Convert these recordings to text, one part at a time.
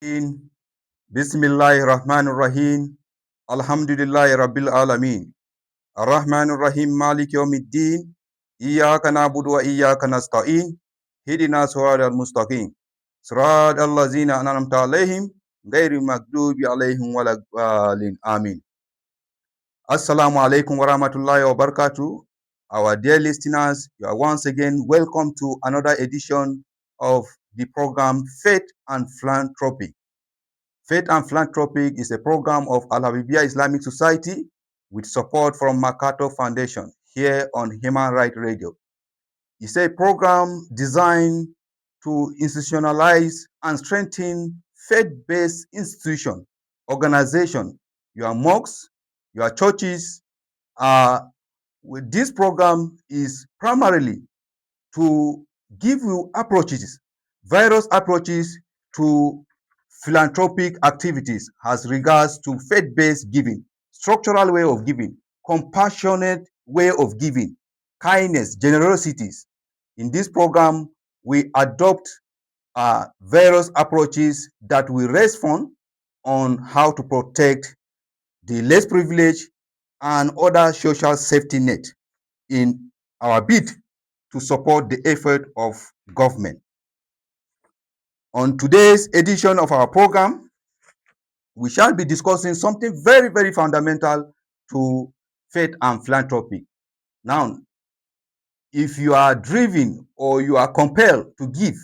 In Bismillahir Rahmanir Rahim. Alhamdulillahi Rabbil Alamin. Ar-Rahmanir Rahim Malik Yawmiddin. Iyyaka na'budu wa iyyaka nasta'in. Hidina siratal mustaqim. Siratal ladzina an'amta alaihim ghairil maghdubi alaihim waladdallin. Amin. Assalamu alaikum wa rahmatullahi wa barakatuh. Our dear listeners, you are once again welcome to another edition of the program Faith and Philanthropy. Faith and Philanthropy is a program of AL-HABIBIYYAH Islamic Society with support from MacArthur Foundation here on Human Rights Radio. It's a program designed to institutionalize and strengthen faith-based institutions, organizations, your mosques, your churches. With this program is primarily to give you approaches, various approaches to philanthropic activities as regards to faith-based giving, structural way of giving, compassionate way of giving, kindness, generosities. In this program, we adopt various approaches that will raise funds on how to protect the less privileged and other social safety net in our bid to support the effort of government. On today's edition of our program, we shall be discussing something very, very fundamental to faith and philanthropy. Now, if you are driven or you are compelled to give,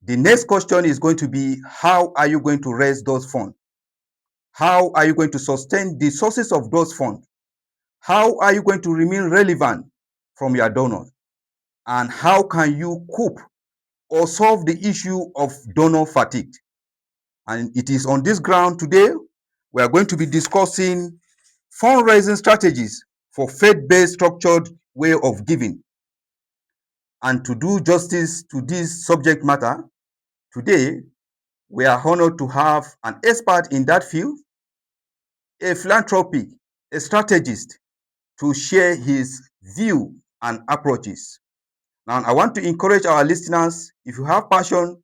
the next question is going to be, how are you going to raise those funds? How are you going to sustain the sources of those funds? How are you going to remain relevant from your donors? And how can you cope or solve the issue of donor fatigue? And it is on this ground today we are going to be discussing fundraising strategies for faith-based structured way of giving. And to do justice to this subject matter, today we are honored to have an expert in that field, a philanthropic, a strategist, to share his view and approaches. Now, I want to encourage our listeners, if you have passion,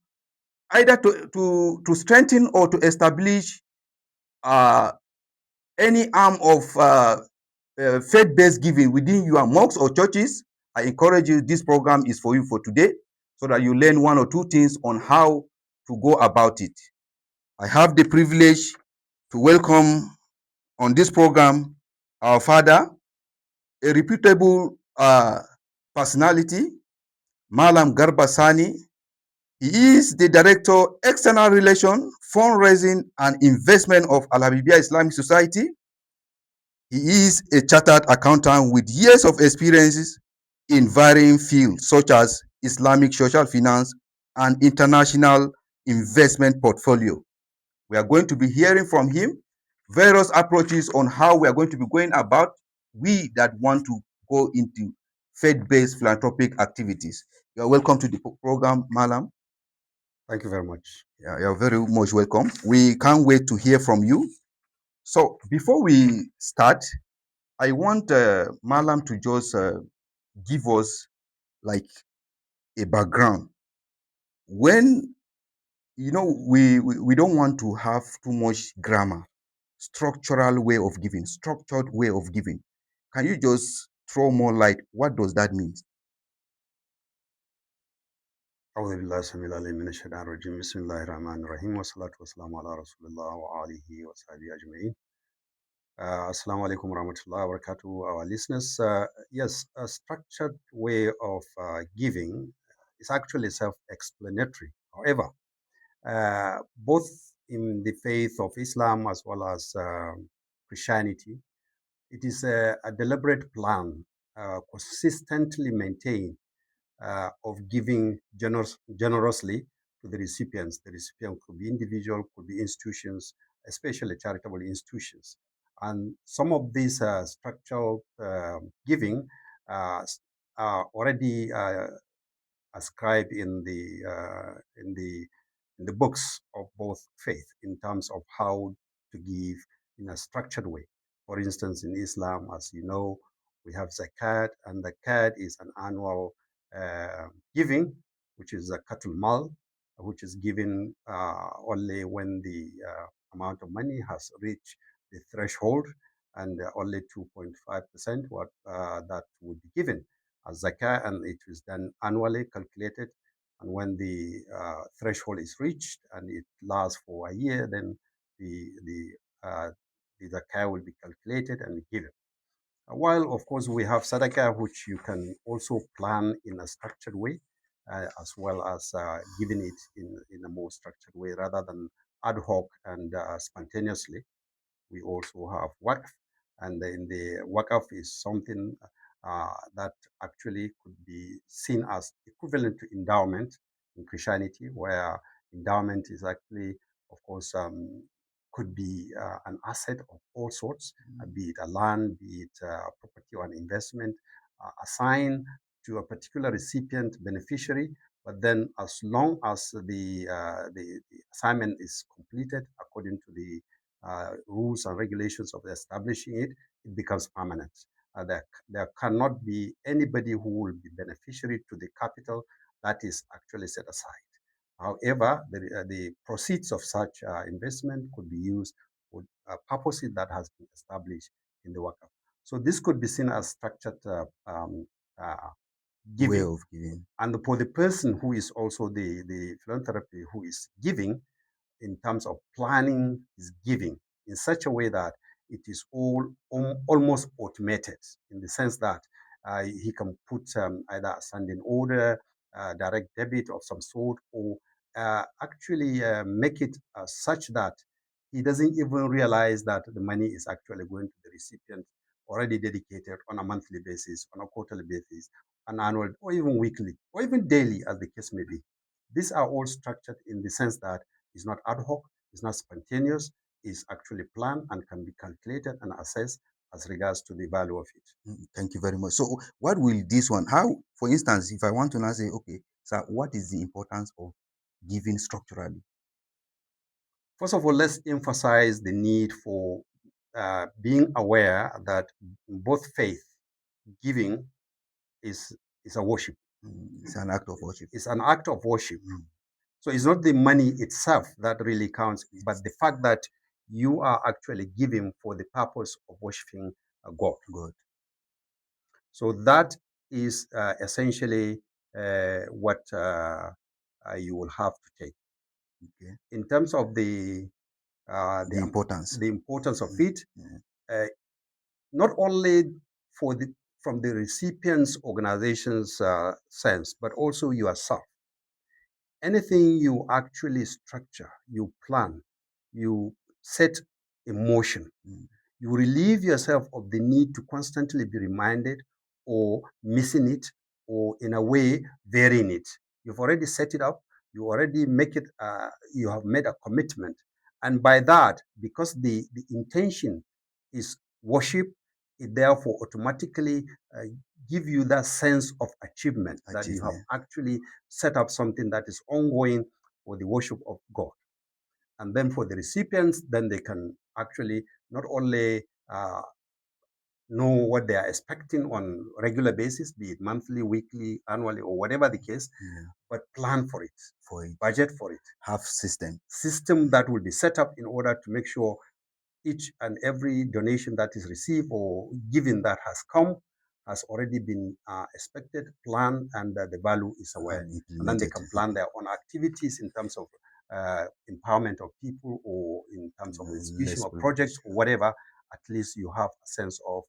either to strengthen or to establish uh, any arm of faith-based giving within your mosques or churches, I encourage you, this program is for you for today, so that you learn one or two things on how to go about it. I have the privilege to welcome on this program our father, a reputable personality, Malam Garba Sani. He is the Director, External Relations, Fundraising and Investment of AL-HABIBIYYAH Islamic Society. He is a chartered accountant with years of experiences in varying fields such as Islamic social finance and international investment portfolio. We are going to be hearing from him various approaches on how we are going to be going about, we that want to go into faith-based philanthropic activities. You are welcome to the program, Malam. Thank you very much. Yeah, you're very much welcome. We can't wait to hear from you. So before we start, I want Malam to just give us like a background. When we don't want to have too much grammar, structural way of giving, structured way of giving. Can you just throw more light? What does that mean? أعوذ بالله السميع العليم من الشيطان الرجيم بسم الله الرحمن الرحيم والصلاة والسلام على رسول الله وآله وصحبه أجمعين. Assalamu alaikum warahmatullahi wabarakatuh, our listeners. Yes, a structured way of giving is actually self-explanatory. However, both in the faith of Islam as well as Christianity, it is a deliberate plan, consistently maintained, of giving generously to the recipients. The recipient could be individual, could be institutions, especially charitable institutions. And some of these structural giving are already ascribed in the books of both faith in terms of how to give in a structured way. For instance, in Islam, as you know, we have zakat, and zakat is an annual giving, which is zakatul mal, which is given only when the amount of money has reached the threshold, and only 2.5% what that would be given as zakah, and it is then annually calculated. And when the threshold is reached and it lasts for a year, then the the uh, the zakah will be calculated and given. While, of course, we have sadaqah, which you can also plan in a structured way, as well as giving it in a more structured way rather than ad hoc and spontaneously. We also have waqf, and in the waqf is something that actually could be seen as equivalent to endowment in Christianity, where endowment is actually, of course, could be an asset of all sorts, be it a land, be it property or an investment, assigned to a particular recipient beneficiary. But then, as long as the assignment is completed according to the rules and regulations of establishing it, it becomes permanent. There cannot be anybody who will be beneficiary to the capital that is actually set aside. However, the proceeds of such investment could be used for purposes that has been established in the workup. So this could be seen as structured uh, Way giving. of giving. And for the person who is also the philanthropy who is giving, in terms of planning his giving in such a way that it is almost automated, in the sense that he can put either a standing order, direct debit of some sort, or actually make it such that he doesn't even realize that the money is actually going to the recipient, already dedicated on a monthly basis, on a quarterly basis, an annual, or even weekly, or even daily, as the case may be. These are all structured in the sense that it's not ad hoc, it's not spontaneous, it's actually planned and can be calculated and assessed as regards to the value of it. Thank you very much. So, what will this one? How, for instance, if I want to now say, okay, so what is the importance of giving structurally? First of all, let's emphasize the need for being aware that both faith, giving, is, is a worship. It's an act of worship. It's an act of worship. So it's not the money itself that really counts, but the fact that you are actually giving for the purpose of worshiping God. God. So that is essentially what you will have to take. Okay. In terms of The importance. the importance of it, not only for the from the recipient's organization's sense, but also yourself. Anything you actually structure, you plan, you set in motion, you relieve yourself of the need to constantly be reminded or missing it or in a way varying it. You've already set it up, you already make it, you have made a commitment. And by that, because the intention is worship, it therefore automatically uh, give you that sense of achievement that you have actually set up something that is ongoing for the worship of God. And then for the recipients, then they can actually not only know what they are expecting on regular basis, be it monthly, weekly, annually, or whatever the case, but plan for it, budget for it, have system that will be set up in order to make sure each and every donation that is received or given that has come has already been expected, planned, and the value is aware. And then they can plan their own activities in terms of empowerment of people or in terms of execution of projects or whatever. At least you have a sense of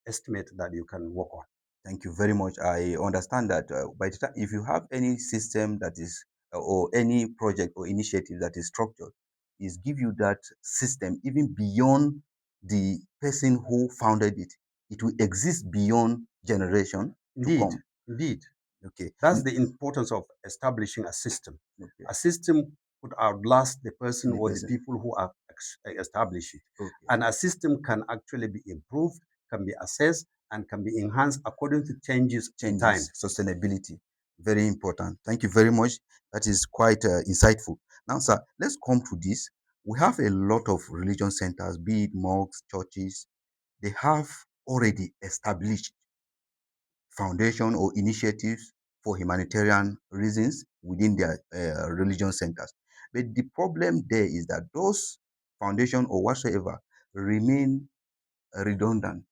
estimate that you can work on. Thank you very much. I understand that by the time, if you have any system that is, or any project or initiative that is structured, is give you that system even beyond the person who founded it. It will exist beyond generation to come. Indeed. Okay. That's the importance of establishing a system. Okay. A system could outlast the person or the people who have established it. Okay. And a system can actually be improved, can be assessed, and can be enhanced according to changes in time. Sustainability, very important. Thank you very much. That is quite insightful. Now, sir, let's come to this. We have a lot of religion centers, be it mosques, churches. They have already established foundation or initiatives for humanitarian reasons within their religion centers. But the problem there is that those foundation or whatsoever remain redundant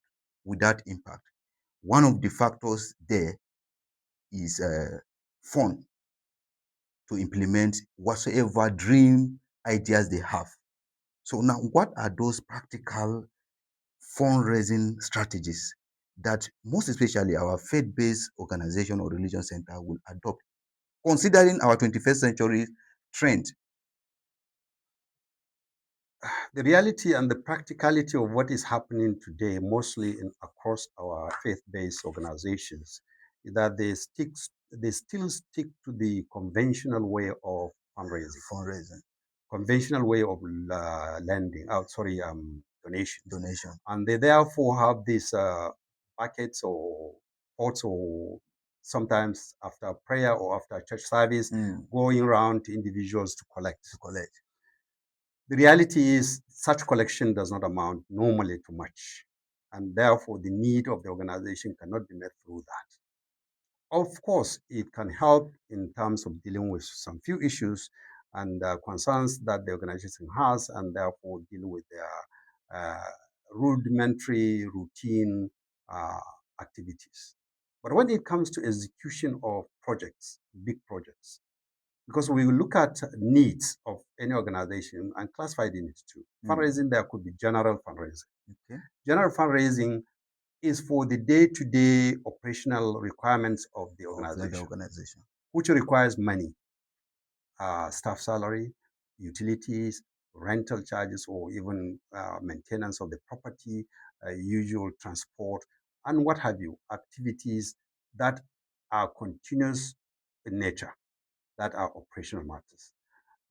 without impact. One of the factors there is fund to implement whatsoever dream ideas they have. So now, what are those practical fundraising strategies that most especially our faith-based organization or religion center will adopt, considering our 21st century trend? The reality and the practicality of what is happening today, mostly across our faith-based organizations, is that they still stick to the conventional way of fundraising, Fundraising, conventional way of lending. Donation, donation. and they therefore have these buckets or pots, or sometimes after prayer or after church service, going around to individuals to collect. The reality is such collection does not amount normally to much, and therefore the need of the organization cannot be met through that. Of course, it can help in terms of dealing with some few issues and concerns that the organization has, and therefore deal with their uh, rudimentary, routine uh, activities. But when it comes to execution of projects, big projects, because we look at needs of any organization and classify the needs too. Fundraising, there could be general fundraising. Okay. General fundraising is for the day-to-day operational requirements of the organization, which requires money, staff salary, utilities, rental charges, or even maintenance of the property, usual transport, and what have you, activities that are continuous in nature, that are operational matters.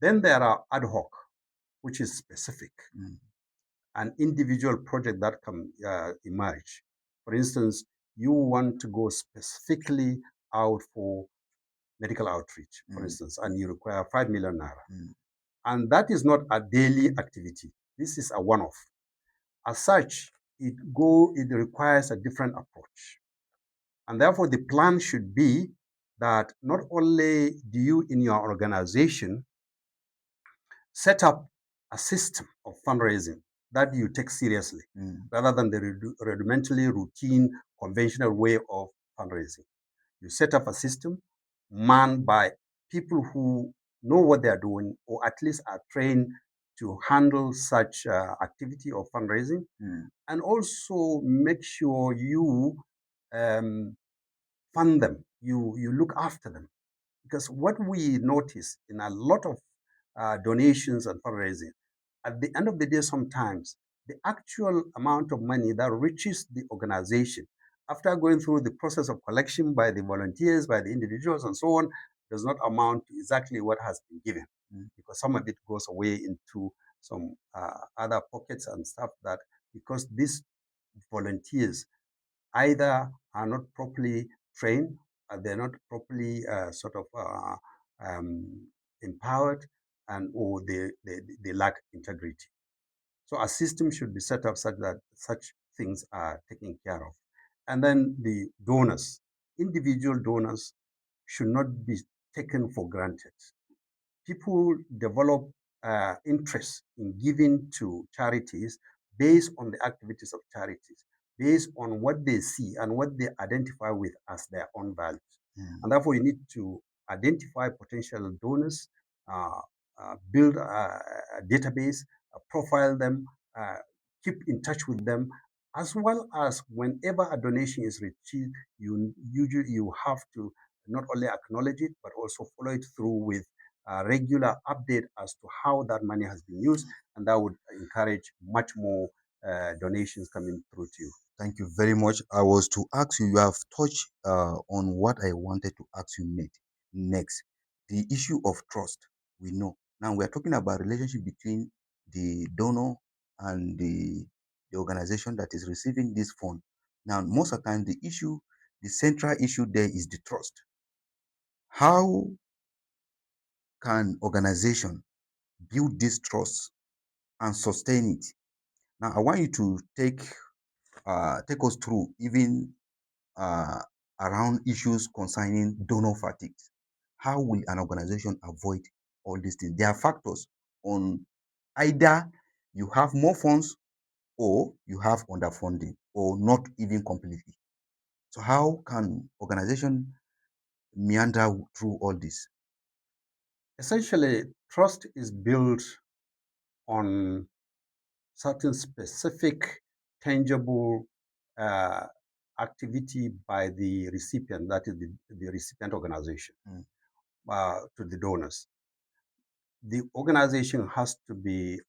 Then there are ad hoc, which is specific, an individual project that can emerge. For instance, you want to go specifically out for medical outreach, for instance, and you require 5 million naira. And that is not a daily activity. This is a one-off. As such, it requires a different approach. And therefore, the plan should be that not only do you in your organization set up a system of fundraising that you take seriously, rather than the rudimentary, routine, conventional way of fundraising. You set up a system manned by people who know what they are doing, or at least are trained to handle such activity of fundraising, and also make sure you um, fund them, you look after them. Because what we notice in a lot of donations and fundraising, at the end of the day, sometimes the actual amount of money that reaches the organization after going through the process of collection by the volunteers, by the individuals, and so on, does not amount to exactly what has been given. Because some of it goes away into some other pockets and stuff, that because these volunteers either are not properly trained, they're not properly um, empowered, and or they lack integrity. So a system should be set up such that such things are taken care of. And then the donors, individual donors, should not be taken for granted. People develop interest in giving to charities based on the activities of charities, based on what they see and what they identify with as their own values. And therefore, you need to identify potential donors, uh, build a database, profile them, uh, keep in touch with them, as well as whenever a donation is received, you have to not only acknowledge it, but also follow it through with a regular update as to how that money has been used, and that would encourage much more donations coming through to you. Thank you very much. I was to ask you, you have touched on what I wanted to ask you next. Next, the issue of trust. We know. Now we are talking about relationship between the donor and the organization that is receiving this fund. Now, most of the time, the central issue there is the trust. How can organization build this trust and sustain it? Now, I want you to take us through even around issues concerning donor fatigue. How will an organization avoid all these things? There are factors on either you have more funds or you have underfunding or not even completely. So how can organization meander through all this? Essentially, trust is built on certain specific, tangible uh, activity by the recipient, that is the recipient organization, Mm. to the donors. The organization has to be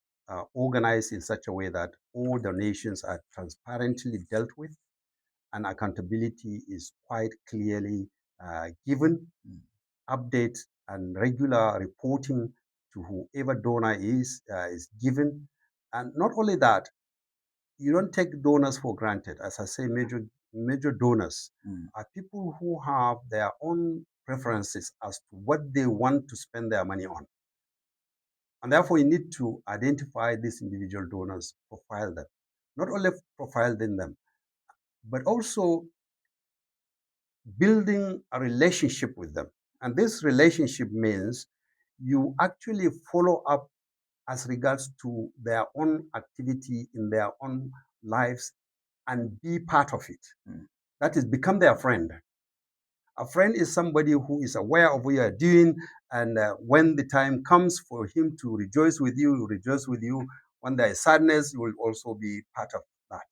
organized in such a way that all donations are transparently dealt with and accountability is quite clearly given. Mm. Updates and regular reporting to whoever donor is given. And not only that, you don't take donors for granted. As I say, major donors Mm. are people who have their own preferences as to what they want to spend their money on. And therefore, you need to identify these individual donors, profile them. Not only profiling them, but also building a relationship with them. And this relationship means you actually follow up as regards to their own activity in their own lives and be part of it. Mm. That is, become their friend. A friend is somebody who is aware of what you are doing, and when the time comes for him to rejoice with you, he will rejoice with you. When there is sadness, you will also be part of that.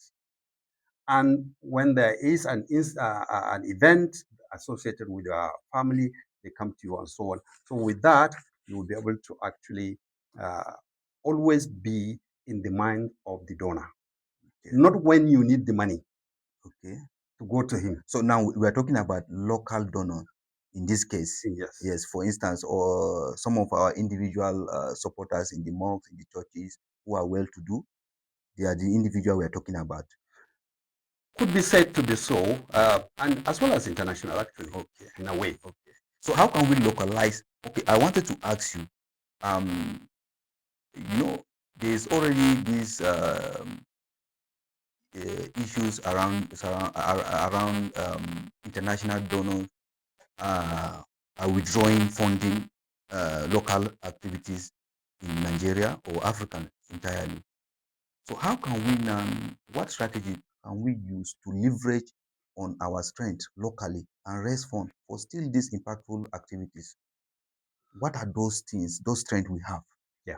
And when there is an event associated with your family, they come to you and so on. So with that, you will be able to actually uh, always be in the mind of the donor, Okay. not when you need the money Okay. to go to him. So now we are talking about local donors in this case. Yes. Yes, for instance, or some of our individual supporters in the mosques, in the churches who are well to do, they are the individual we are talking about. Could be said to be so, and as well as international, actually, Okay. in a way. Okay. So how can we localize? Okay, I wanted to ask you, um, there's already these issues around international donors are withdrawing funding local activities in Nigeria or Africa entirely. So how can we now, what strategy can we use to leverage on our strength locally and raise funds for still these impactful activities? What are those things, those strengths we have? Yeah.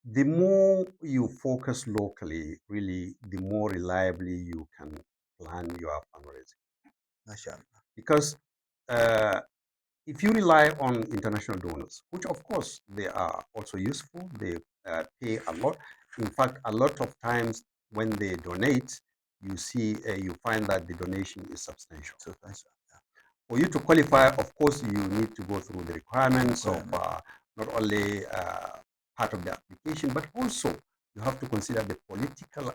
The more you focus locally, really, the more reliably you can plan your fundraising. Mashallah. Because uh, if you rely on international donors, which of course they are also useful, they pay a lot. In fact, a lot of times when they donate, you find that the donation is substantial. Substantial. For you to qualify, of course, you need to go through the requirements of Requirement. not only part of the application, but also you have to consider the political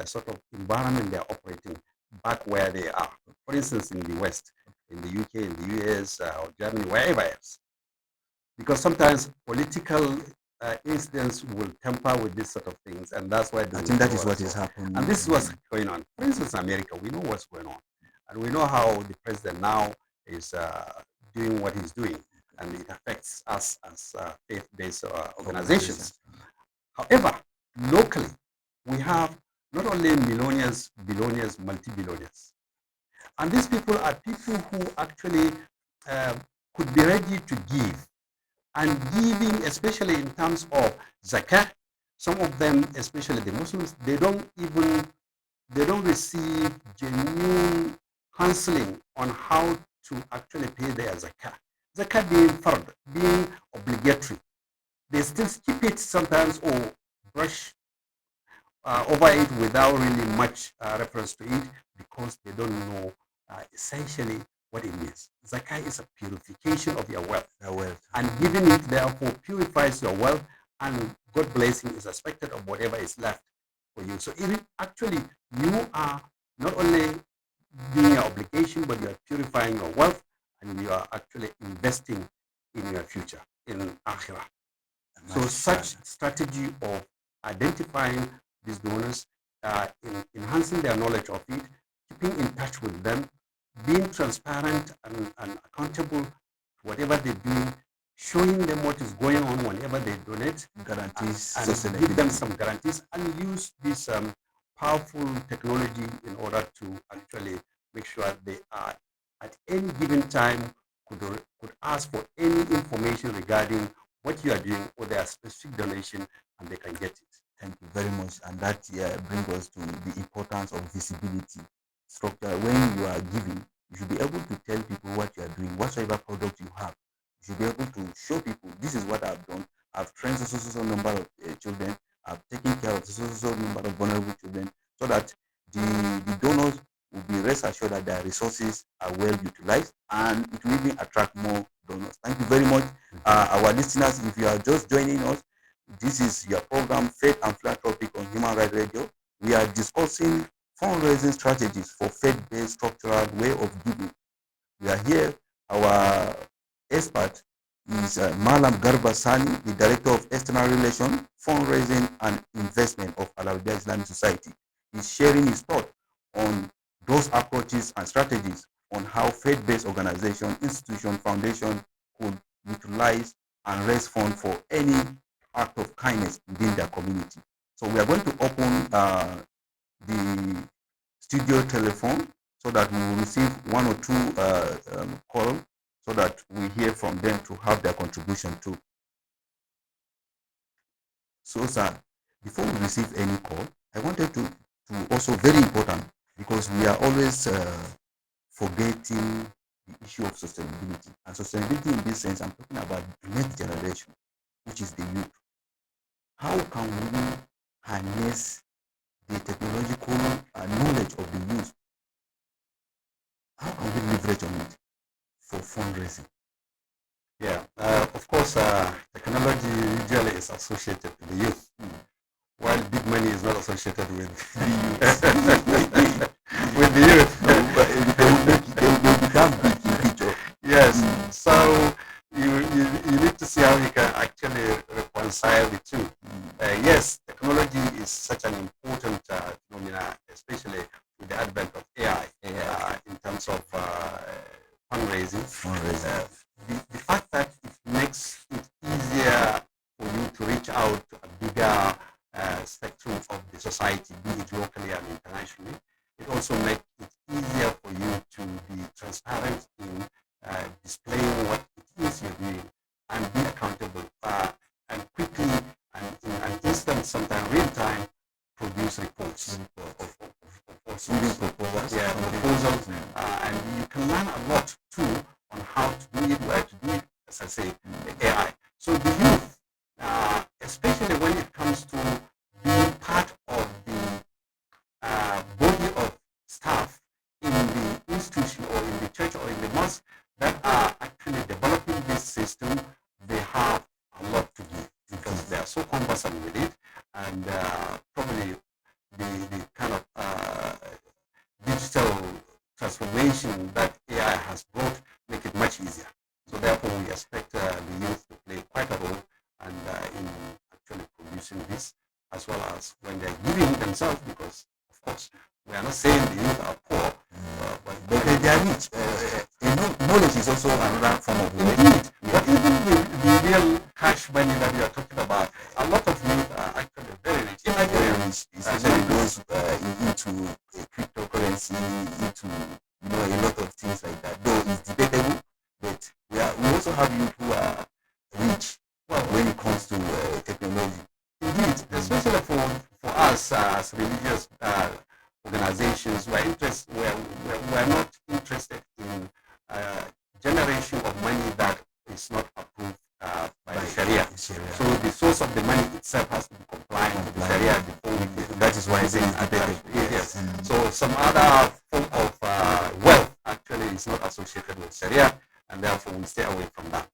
sort of environment they are operating back where they are. For instance, in the West, in the UK, in the US, or Germany, wherever else. Because sometimes political incidents will tamper with these sort of things, and that's why they I will think that draw is and what so is on. happening. And this is what's going on. For instance, in America, we know what's going on. And we know how the president now is doing what he's doing, and it affects us as faith-based organizations. However, locally, we have not only millionaires, billionaires, multi-billionaires. And these people are people who actually uh, could be ready to give. And giving, especially in terms of zakat, some of them, especially the Muslims, they don't receive genuine counseling on how to actually pay their zakat. Zakat being fard, being obligatory. They still skip it sometimes or brush over it without really much reference to it because they don't know essentially what it means. Zakat is a purification of your wealth. And giving it therefore purifies your wealth, and God blessing is expected of whatever is left for you. So it actually, you are not only doing your obligation, but you are purifying your wealth and you are actually investing in your future, in akhirah. So such strategy of identifying these donors, enhancing their knowledge of it, keeping in touch with them, being transparent and accountable to whatever they do, showing them what is going on whenever they donate, Guarantees and give them some guarantees, and use this powerful technology in order to actually make sure they are at any given time could ask for any information regarding what you are doing or their specific donation, and they can get it. Thank you very much. And that brings us to the importance of visibility structure. When you are giving, you should be able to tell people what you are doing, whatsoever product you have. You should be able to show people this is what I've done. I've trained so number of children. I've taken care of so number of vulnerable children, so that the donors will be rest assured that their resources are well utilized, and it will even attract more donors. Thank you very much, our listeners. If you are just joining us, this is your program, Faith and Philanthropy on Human Rights Radio. We are discussing fundraising strategies for faith-based structural way of giving. We are here. Our expert is Malam Garba Sani, the Director of External Relations, Fundraising and Investment of Al-Habibiyah Islamic Society. He's sharing his thought on those approaches and strategies on how faith-based organization, institution, foundation could utilize and raise funds for any act of kindness within their community. So we are going to open the studio telephone so that we will receive one or two calls so that we hear from them to have their contribution too. So, sir, before we receive any call, I wanted to also very important, because we are always forgetting the issue of sustainability. And sustainability in this sense, I'm talking about the next generation, which is the youth. How can we harness the technological knowledge of the youth? How can we leverage on it for fundraising? Yeah, of course, technology usually is associated with the youth, while big money is not associated with the youth. With the youth. They become big in future. Yes, so you need to see how you can actually reconcile the two. Yes, technology is such an important phenomena, especially with the advent of AI, in terms of fundraising. The fact that it makes it easier for you to reach out to a bigger spectrum of the society, be it locally and internationally. It also makes it easier for you to be transparent in displaying what it is you're doing and be accountable, and quickly and in an instant, sometimes real time, produce reports of proposals. Yeah, proposals, and you can learn a lot too on how to do it, where to do it, as I say, the AI. So the youth, especially when it comes to being part of the body of staff in the institution or in the church or in the mosque that are actually developing this system, they have a lot to give because they are so conversant with it, and probably the kind of digital transformation that AI has brought make it much easier. So therefore, we expect the youth to play quite a role and in actually producing this, as well as when they're giving themselves, because of course we are not saying the youth are poor, but they are rich. Knowledge is also another form of wealth. Indeed, but even the real cash money that you are talking about, a lot of youth are actually very rich. Very rich, especially those into cryptocurrency, into a lot of things like that. Though it's debatable, but we also have youth who are rich when it comes to technology. Indeed, especially for us as religious organizations, we're not interested in generation of money that is not approved by the Sharia. So the source of the money itself has to be compliant with the Sharia before we get. That is why I say it's debatable. Yes. So some other form of wealth actually is not associated with Sharia, and therefore we stay away from that.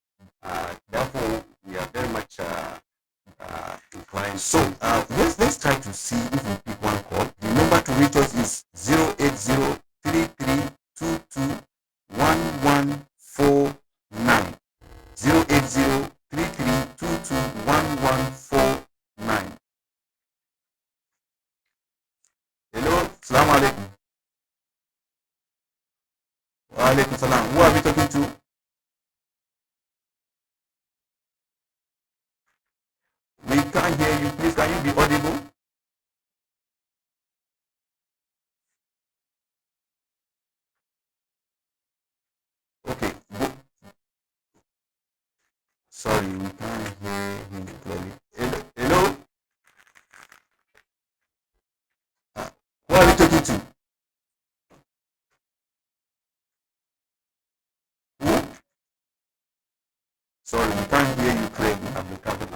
Therefore, we are very much inclined. So let's try to see if we pick one call. The number to reach us is 08033221149. 08033221149. Hello, Assalamu alaikum. Wa alaikum salam. Who are we talking to? We can't hear you. Please, can you be audible? Okay. Sorry, we can't hear him clearly. Hello? Hello? Who are we talking to? Who? Sorry, we can't hear you clearly.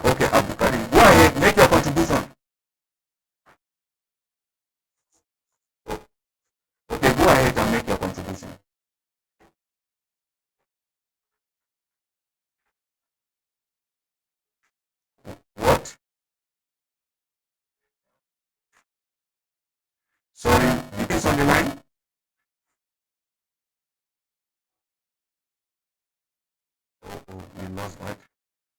Okay, Abdul Karim. Go ahead, make your contribution. Okay, go ahead and make your contribution. What? Sorry, depends on the line. We lost that.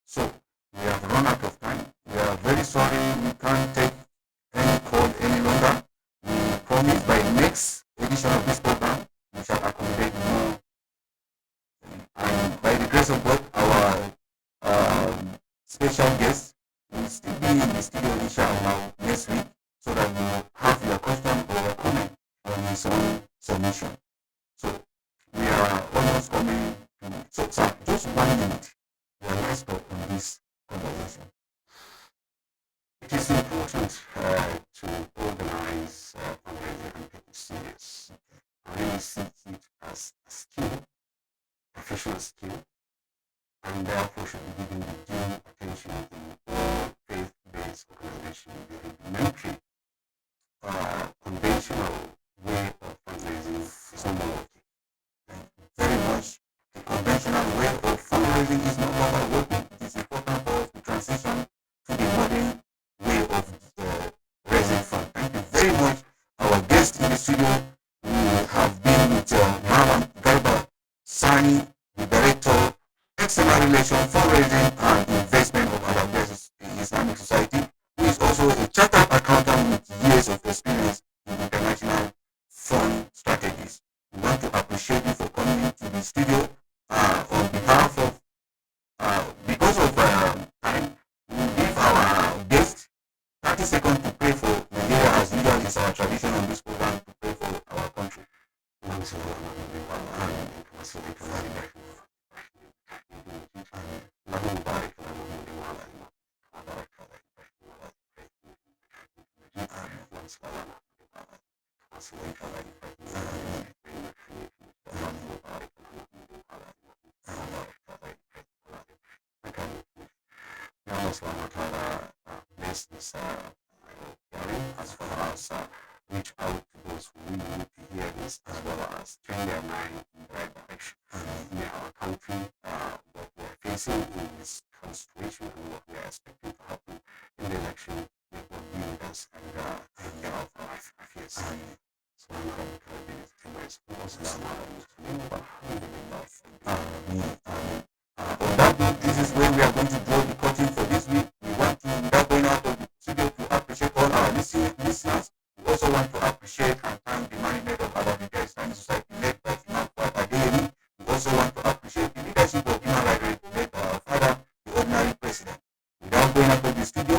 So, we have run out of time. We are very sorry we can't take any call any longer. We promise by next edition of this program, we shall accommodate more. And by the grace of God, our special guest will still be in the studio, inshallah, next week, so that we will have your question or your comment on his own submission. So, we are almost coming to, so sir, just 1 minute, your last thought on this conversation. It is important to organize fundraising and take it serious. I really see it as a skill, professional skill, and therefore should be given the due attention in all faith-based organizations. The rudimentary, conventional way of fundraising is no more working. Very much. The conventional way of fundraising is no longer working. It is important for us to transition to the modern way of raising funds. Thank you very much. Our guest in the studio, we have been with Malam Garba Sani, the Director, External Relations, Fundraising and Investment of our Affairs in Islamic Society, who is also a chartered accountant with years of experience in international fund strategies. We want to appreciate you for coming to the studio on behalf of, because of time, we will give our guest 30 seconds to pray for Nigeria, as usual is our tradition on this program, to pray for our country. Bless this hearing, as well as reach out to those who need to hear this, as well as train their mind in the right direction. May our country, what we are facing in this constitution and what we are expecting to happen in the election, may God be with us and take care of our affairs. On that note, this is where we are going to draw the curtain for this week. We want to, without going out of the studio, to appreciate all our listeners. We also want to appreciate and thank the management of AL-HABIBIYYAH Islamic Society led by Imam Fuad Adeyemi. We also want to appreciate the leadership of Human Rights led by our father, the ordinary president. Without going out of the studio,